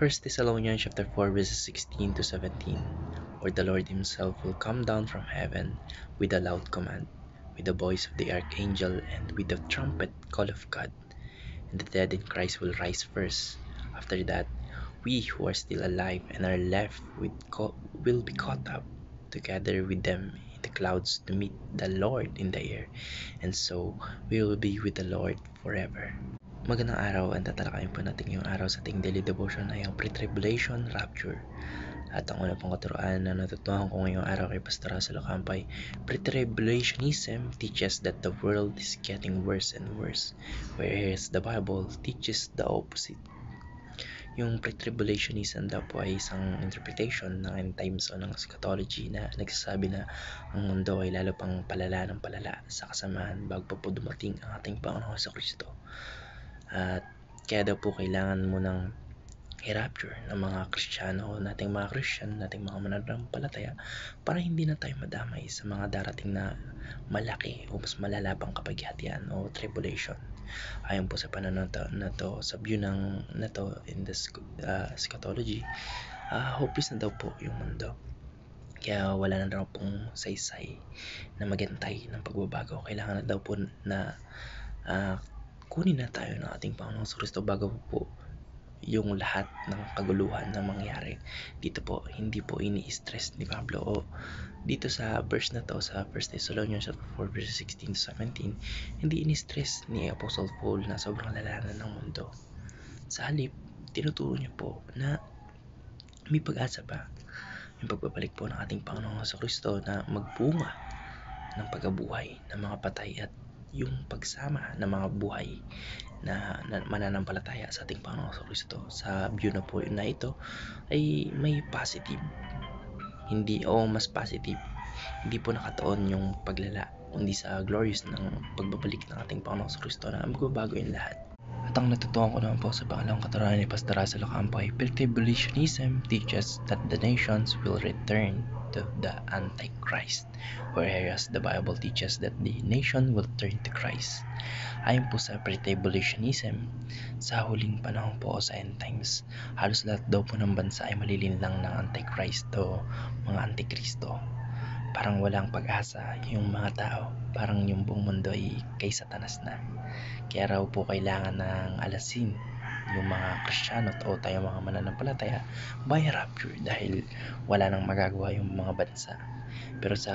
First Thessalonians chapter 4 verses 16 to 17, where the Lord himself will come down from heaven with a loud command, with the voice of the archangel, and with the trumpet call of God, and the dead in Christ will rise first. After that, we who are still alive and are left will be caught up together with them in the clouds to meet the Lord in the air, and so we will be with the Lord forever. Magandang araw, ang tatalakayin po natin ngayong araw sa ating daily devotion ay ang pre-tribulation rapture. At ang una pong katuroan na natutuhan ko ngayong araw kay Pastor Russell Ocampo ay pre-tribulationism teaches that the world is getting worse and worse, whereas the Bible teaches the opposite. Yung pre-tribulationism daw po ay isang interpretation ng end times o ng eschatology na nagsasabi na ang mundo ay lalo pang palala ng palala sa kasamaan bago pa po dumating ang ating Panginoon sa Kristo. At kaya daw po kailangan mo ng i-rapture ng mga Kristiyano, nating mga Christian, nating mga mananampalataya para hindi na tayo madamay sa mga darating na malaki o mas malala pang kapighatian o tribulation. Ayon po sa pananaw na to, sa view na to in the eschatology, hopeless na daw po yung mundo. Kaya wala na daw pong saysay na maghintay ng pagbabago. Kailangan na daw po na kunin na tayo ng ating Panginoong Kristo bago po yung lahat ng kaguluhan na mangyari. Dito po, hindi po ini-stress ni Pablo o dito sa verse na to, sa 1 Thessalonians 4 verse 16 to 17, hindi ini-stress ni Apostle Paul na sobrang lalanan ng mundo. Sa halip, tinuturo niya po na may pag-asa pa yung pagbabalik po ng ating Panginoong Kristo na magbunga ng pagkabuhay ng mga patay at yung pagsama ng mga buhay na mananampalataya sa ating Panginoong Kristo. Sa view na po na ito ay may positive, mas positive, hindi po nakatuon yung paglala, kundi sa glorious ng pagbabalik ng ating Panginoong Kristo na magbabago yung lahat. At ang natutuhan ko naman po sa pangalawang katuruan ni Pastor Russell Ocampo ay pre-tribulationism teaches that the nations will return to the Antichrist, whereas the Bible teaches that the nation will turn to Christ. Ayon po sa pre-tribulationism, sa huling panahon po sa end times, halos lahat daw po ng bansa ay malilinlang ng Antichrist o mga Antikristo. Parang walang pag-asa yung mga tao, parang yung buong mundo ay kay Satanas na. Kaya raw po kailangan ng alasin yung mga Kristiyano o tayo mga mananampalataya by rapture dahil wala nang magagawa yung mga bansa. Pero sa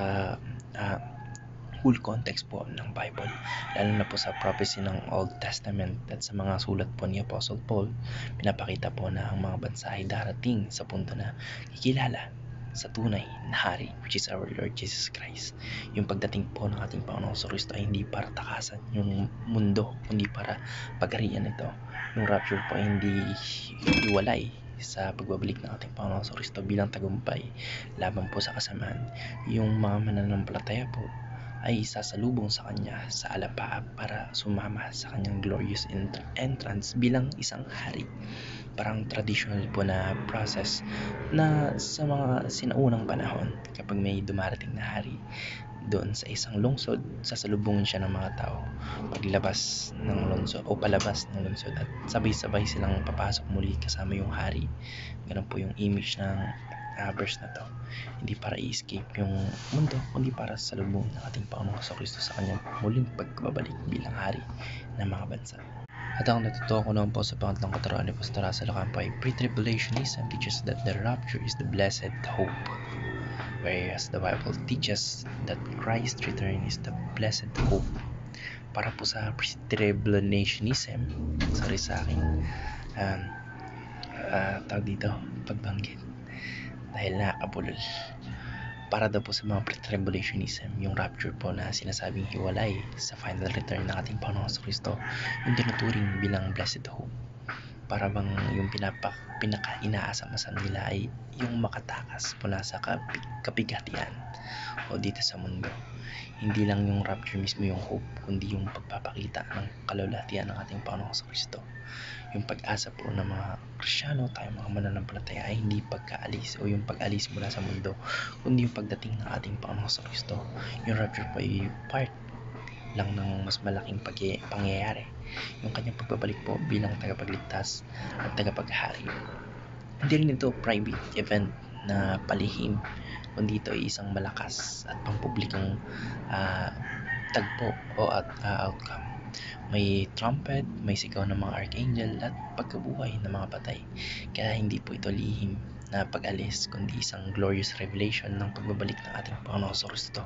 whole context po ng Bible, lalo na po sa prophecy ng Old Testament at sa mga sulat po ni Apostle Paul, pinapakita po na ang mga bansa ay darating sa punto na kikilala sa tunay na hari, which is our Lord Jesus Christ. Yung pagdating po ng ating Panginoong Kristo ay hindi para takasan yung mundo, kundi para pagarian ito. Yung rapture po ay hindi iwalay sa pagbabalik ng ating Panginoong Kristo bilang tagumpay laban po sa kasamaan. Yung mga mananampalataya po ay sasalubong sa kanya sa alapa para sumama sa kanyang glorious entrance bilang isang hari. Parang traditional po na process na sa mga sinaunang panahon, kapag may dumarating na hari doon sa isang lungsod, sasalubungin siya ng mga tao paglabas ng lungsod o palabas ng lungsod at sabay-sabay silang papasok muli kasama yung hari. Ganun po yung image ng verse na to. Hindi para i-escape yung mundo, kundi para salubungin ng ating Panginoong Kristo sa kanyang muling pagbabalik bilang hari ng mga bansa. At ang natutuwa ko naman po sa pangatlong katuruan ni Pastor Russell Ocampo ay pre-tribulationism teaches that the rapture is the blessed hope, whereas the Bible teaches that Christ's return is the blessed hope. Para po sa pre-tribulationism, sorry sa aking tawag dito, pagbanggit dahil nakakabulol. Para daw po sa mga pre-tribulationism, yung rapture po na sinasabing hiwalay sa final return ng ating Panginoon Kristo, yung tinuturing bilang blessed hope. Para bang yung pinaka-inaasam-asam nila ay yung makatakas mula sa kapighatian o dito sa mundo. Hindi lang yung rapture mismo yung hope, kundi yung pagpapakita ng kalulatian ng ating Panginoong Kristo. Yung pag-asa po ng mga Kristiyano, tayo mga mananampalataya ay hindi pagkaalis o yung pag-alis mula sa mundo, kundi yung pagdating ng ating Panginoong Kristo. Yung rapture po ay part lang ng mas malaking pangyayari, yung kanyang pagbabalik po bilang tagapagligtas at tagapaghari. Hindi rin ito private event na palihim, kundi ito ay isang malakas at pampublikong ah, tagpo o outcome. May trumpet, may sigaw ng mga archangel at pagkabuhay ng mga patay. Kaya hindi po ito lihim na pag-alis, kundi isang glorious revelation ng pagbabalik ng ating Panginoong Kristo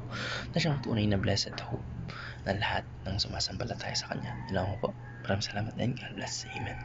na siyang tunay na blessed hope na lahat ng sumasambalataya sa Kanya. Yun lang po. Maraming salamat and God bless. Amen.